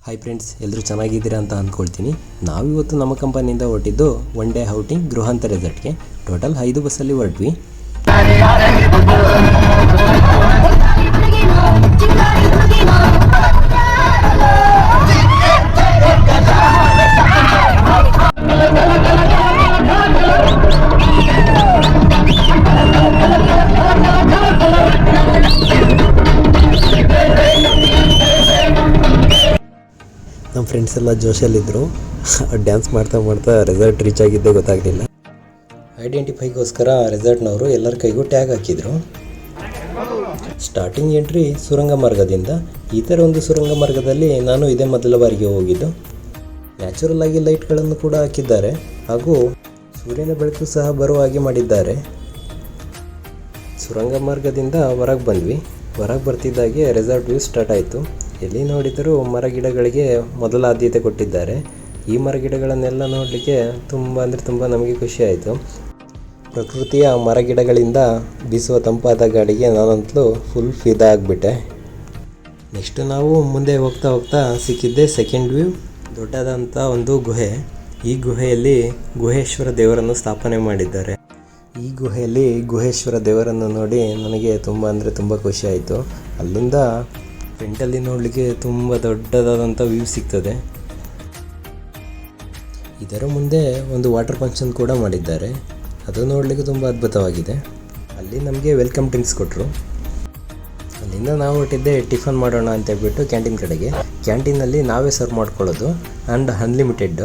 Hi friends, ಎಲ್ಲರೂ ಚೆನ್ನಾಗಿದ್ದೀರಾ ಅಂತ ಅಂದ್ಕೊಳ್ತೀನಿ. ನಾವಿವತ್ತು ನಮ್ಮ ಕಂಪನಿಯಿಂದ ಹೊರಟಿದ್ದು ಒನ್ ಡೇ ಔಟಿಂಗ್ ಗೃಹಾಂತರ ರೆಸಾರ್ಟ್ಗೆ. ಟೋಟಲ್ 5 ಬಸ್ಸಲ್ಲಿ ಹೊರಟ್ವಿ. ನಮ್ಮ ಫ್ರೆಂಡ್ಸ್ ಎಲ್ಲ ಜೋಶಲ್ಲಿದ್ದರು. ಡ್ಯಾನ್ಸ್ ಮಾಡ್ತಾ ಮಾಡ್ತಾ ರೆಸಾರ್ಟ್ ರೀಚ್ ಆಗಿದ್ದೇ ಗೊತ್ತಾಗಲಿಲ್ಲ. ಐಡೆಂಟಿಫೈಗೋಸ್ಕರ ರೆಸಾರ್ಟ್ನವರು ಎಲ್ಲರ ಕೈಗೂ ಟ್ಯಾಗ್ ಹಾಕಿದರು. ಸ್ಟಾರ್ಟಿಂಗ್ ಎಂಟ್ರಿ ಸುರಂಗ ಮಾರ್ಗದಿಂದ. ಈ ಥರ ಒಂದು ಸುರಂಗ ಮಾರ್ಗದಲ್ಲಿ ನಾನು ಇದೇ ಮೊದಲ ಬಾರಿಗೆ ಹೋಗಿದ್ದು. ನ್ಯಾಚುರಲ್ ಆಗಿ ಲೈಟ್ಗಳನ್ನು ಕೂಡ ಹಾಕಿದ್ದಾರೆ ಹಾಗೂ ಸೂರ್ಯನ ಬೆಳಕು ಸಹ ಬರುವ ಹಾಗೆ ಮಾಡಿದ್ದಾರೆ. ಸುರಂಗ ಮಾರ್ಗದಿಂದ ಹೊರಗೆ ಬಂದ್ವಿ. ಹೊರಗೆ ಬರ್ತಿದ್ದಾಗೆ ರೆಸಾರ್ಟ್ ವ್ಯೂ ಸ್ಟಾರ್ಟ್ ಆಯಿತು. ಎಲ್ಲಿ ನೋಡಿದರೂ ಮರ ಗಿಡಗಳಿಗೆ ಮೊದಲ ಆದ್ಯತೆ ಕೊಟ್ಟಿದ್ದಾರೆ. ಈ ಮರ ಗಿಡಗಳನ್ನೆಲ್ಲ ನೋಡಲಿಕ್ಕೆ ತುಂಬ ನಮಗೆ ಖುಷಿ ಆಯಿತು. ಪ್ರಕೃತಿಯ ಮರ ಗಿಡಗಳಿಂದ ಬೀಸುವ ತಂಪಾದ ಗಾಳಿಗೆ ನಾನಂತಲೂ ಫುಲ್ ಫಿದಾ ಆಗಿಬಿಟ್ಟೆ. ನೆಕ್ಸ್ಟು ನಾವು ಮುಂದೆ ಹೋಗ್ತಾ ಸಿಕ್ಕಿದ್ದೆ ಸೆಕೆಂಡ್ ವ್ಯೂ. ದೊಡ್ಡದಾದಂಥ ಒಂದು ಗುಹೆ. ಈ ಗುಹೆಯಲ್ಲಿ ಗುಹೇಶ್ವರ ದೇವರನ್ನು ಸ್ಥಾಪನೆ ಮಾಡಿದ್ದಾರೆ. ಈ ಗುಹೆಯಲ್ಲಿ ಗುಹೇಶ್ವರ ದೇವರನ್ನು ನೋಡಿ ನನಗೆ ತುಂಬ ಖುಷಿ ಆಯಿತು. ಅಲ್ಲಿಂದ ಫ್ರಂಟಲ್ಲಿ ನೋಡಲಿಕ್ಕೆ ತುಂಬ ದೊಡ್ಡದಾದಂಥ ವ್ಯೂ ಸಿಗ್ತದೆ. ಇದರ ಮುಂದೆ ಒಂದು ವಾಟರ್ ಫಂಕ್ಷನ್ ಕೂಡ ಮಾಡಿದ್ದಾರೆ. ಅದು ನೋಡಲಿಕ್ಕೆ ತುಂಬ ಅದ್ಭುತವಾಗಿದೆ. ಅಲ್ಲಿ ನಮಗೆ ವೆಲ್ಕಮ್ ಡ್ರಿಂಕ್ಸ್ ಕೊಟ್ಟರು. ಅಲ್ಲಿಂದ ನಾವು ಹೊರಟಿದ್ದೆ ಟಿಫನ್ ಮಾಡೋಣ ಅಂತ ಹೇಳ್ಬಿಟ್ಟು ಕ್ಯಾಂಟೀನ್ ಕಡೆಗೆ. ಕ್ಯಾಂಟೀನಲ್ಲಿ ನಾವೇ ಸರ್ವ್ ಮಾಡ್ಕೊಳ್ಳೋದು ಆ್ಯಂಡ್ ಅನ್ಲಿಮಿಟೆಡ್.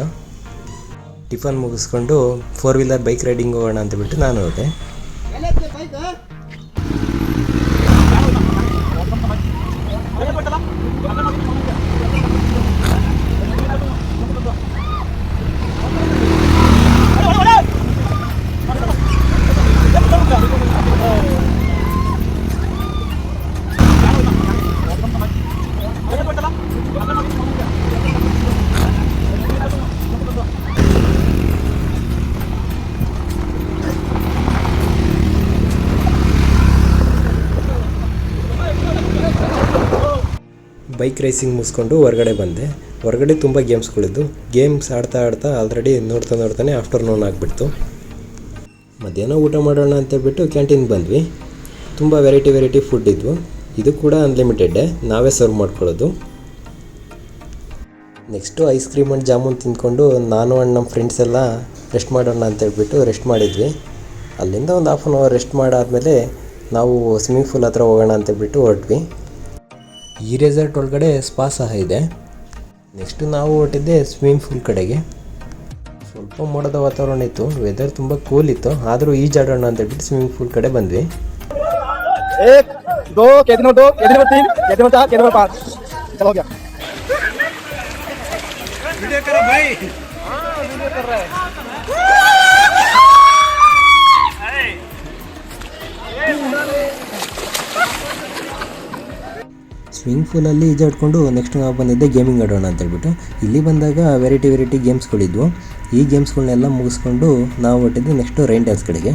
ಟಿಫನ್ ಮುಗಿಸ್ಕೊಂಡು 4 ವೀಲರ್ ಬೈಕ್ ರೈಡಿಂಗ್ ಹೋಗೋಣ ಅಂತಬಿಟ್ಟು ನಾನು ಹೊರಟೆ. ಬೈಕ್ ರೇಸಿಂಗ್ ಮುಗಿಸ್ಕೊಂಡು ಹೊರಗಡೆ ಬಂದೆ. ಹೊರಗಡೆ ತುಂಬ ಗೇಮ್ಸ್ಗಳಿದ್ದು. ಗೇಮ್ಸ್ ಆಡ್ತಾ ಆಲ್ರೆಡಿ ನೋಡ್ತಾನೆ ಆಫ್ಟರ್ನೂನ್ ಆಗಿಬಿಡ್ತು. ಮಧ್ಯಾಹ್ನ ಊಟ ಮಾಡೋಣ ಅಂತೇಳ್ಬಿಟ್ಟು ಕ್ಯಾಂಟೀನ್ಗೆ ಬಂದ್ವಿ. ತುಂಬ ವೆರೈಟಿ ಫುಡ್ ಇದ್ವು. ಇದು ಕೂಡ ಅನ್ಲಿಮಿಟೆಡ್ಡೇ, ನಾವೇ ಸರ್ವ್ ಮಾಡ್ಕೊಳ್ಳೋದು. Next ice cream and jamun ತಿಂದ್ಕೊಂಡು ನಾನು ಆ್ಯಂಡ್ ನಮ್ಮ ಫ್ರೆಂಡ್ಸ್ ಎಲ್ಲ ರೆಸ್ಟ್ ಮಾಡೋಣ ಅಂತೇಳ್ಬಿಟ್ಟು ರೆಸ್ಟ್ ಮಾಡಿದ್ವಿ. ಅಲ್ಲಿಂದ ಒಂದು ಹಾಫ್ ಆನ್ ಅವರ್ ರೆಸ್ಟ್ ಮಾಡಾದಮೇಲೆ ನಾವು ಸ್ವಿಮ್ಮಿಂಗ್ ಪೂಲ್ ಹತ್ರ ಹೋಗೋಣ ಅಂತೇಳ್ಬಿಟ್ಟು ಹೊರಟ್ವಿ. ಈ ರೆಸಾರ್ಟ್ ಒಳಗಡೆ ಸ್ಪಾ ಸಹ ಇದೆ. ನೆಕ್ಸ್ಟು ನಾವು ಹೊರಟಿದ್ದೆ ಸ್ವಿಮ್ಮಿಂಗ್ ಪೂಲ್ ಕಡೆಗೆ. ಸ್ವಲ್ಪ ಮೋಡದ ವಾತಾವರಣ ಇತ್ತು, ವೆದರ್ ತುಂಬ ಕೂಲ್ ಇತ್ತು. ಆದರೂ ಈಜಾಡೋಣ ಅಂತ ಹೇಳ್ಬಿಟ್ಟು ಸ್ವಿಮ್ಮಿಂಗ್ ಪೂಲ್ ಕಡೆ ಬಂದ್ವಿ. ಸ್ವಿಮ್ಮಿಂಗ್ ಪೂಲಲ್ಲಿ ಈಜಾಡ್ಕೊಂಡು ನೆಕ್ಸ್ಟ್ ನಾವು ಬಂದಿದ್ದೆ ಗೇಮಿಂಗ್ ಆಡೋಣ ಅಂತ ಹೇಳ್ಬಿಟ್ಟು. ಇಲ್ಲಿ ಬಂದಾಗ ವೆರೈಟಿ ಗೇಮ್ಸ್ಗಳಿದ್ವು. ಈ ಗೇಮ್ಸ್ಗಳನ್ನೆಲ್ಲ ಮುಗಿಸ್ಕೊಂಡು ನಾವು ಹೊರಟಿದ್ದೆ ನೆಕ್ಸ್ಟು ರೈನ್ ಡ್ಯಾನ್ಸ್ ಕಡೆಗೆ.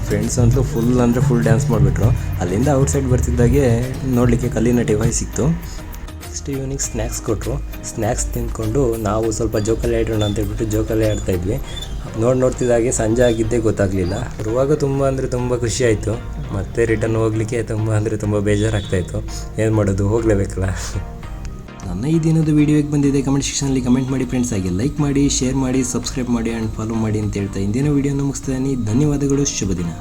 ಫ್ರೆಂಡ್ಸ್ ಅಂತಲೂ ಫುಲ್ ಡ್ಯಾನ್ಸ್ ಮಾಡಿಬಿಟ್ರು. ಅಲ್ಲಿಂದ ಔಟ್ಸೈಡ್ ಬರ್ತಿದ್ದಾಗೆ ನೋಡಲಿಕ್ಕೆ ಕಲ್ಲಿನ ಡಿವೈಸ್ ಸಿಕ್ತು. ನೆಕ್ಸ್ಟ್ ಈವ್ನಿಂಗ್ ಸ್ನ್ಯಾಕ್ಸ್ ಕೊಟ್ಟರು. ಸ್ನ್ಯಾಕ್ಸ್ ತಿಂದ್ಕೊಂಡು ನಾವು ಸ್ವಲ್ಪ ಜೋಕಾಲಿ ಆಡೋಣ ಅಂತ ಹೇಳ್ಬಿಟ್ಟು ಜೋಕಾಲಿ ಆಡ್ತಾಯಿದ್ವಿ. ನೋಡ್ತಿದ್ದಾಗೆ ಸಂಜೆ ಆಗಿದ್ದೇ ಗೊತ್ತಾಗಲಿಲ್ಲ. ಬರುವಾಗ ತುಂಬ ಖುಷಿ ಆಯಿತು. ಮತ್ತೆ ರಿಟರ್ನ್ ಹೋಗಲಿಕ್ಕೆ ತುಂಬ ಬೇಜಾರಾಗ್ತಾಯಿತ್ತು. ಏನು ಮಾಡೋದು, ಹೋಗಲೇಬೇಕಲ್ಲ. ನನ್ನ ಈ ದಿನದ ವೀಡಿಯೋಗೆ ಬಂದಿದೆ. ಕಮೆಂಟ್ ಸೆಕ್ಷನಲ್ಲಿ ಕಮೆಂಟ್ ಮಾಡಿ ಫ್ರೆಂಡ್ಸ್. ಆಗಿ ಲೈಕ್ ಮಾಡಿ, ಶೇರ್ ಮಾಡಿ, ಸಬ್ಸ್ಕ್ರೈಬ್ ಮಾಡಿ ಆ್ಯಂಡ್ ಫಾಲೋ ಮಾಡಿ ಅಂತ ಹೇಳ್ತಾ ಇಂದಿನ ವೀಡಿಯೋನ ಮುಗಿಸ್ತಾನೆ. ಧನ್ಯವಾದಗಳು. ಶುಭ ದಿನ.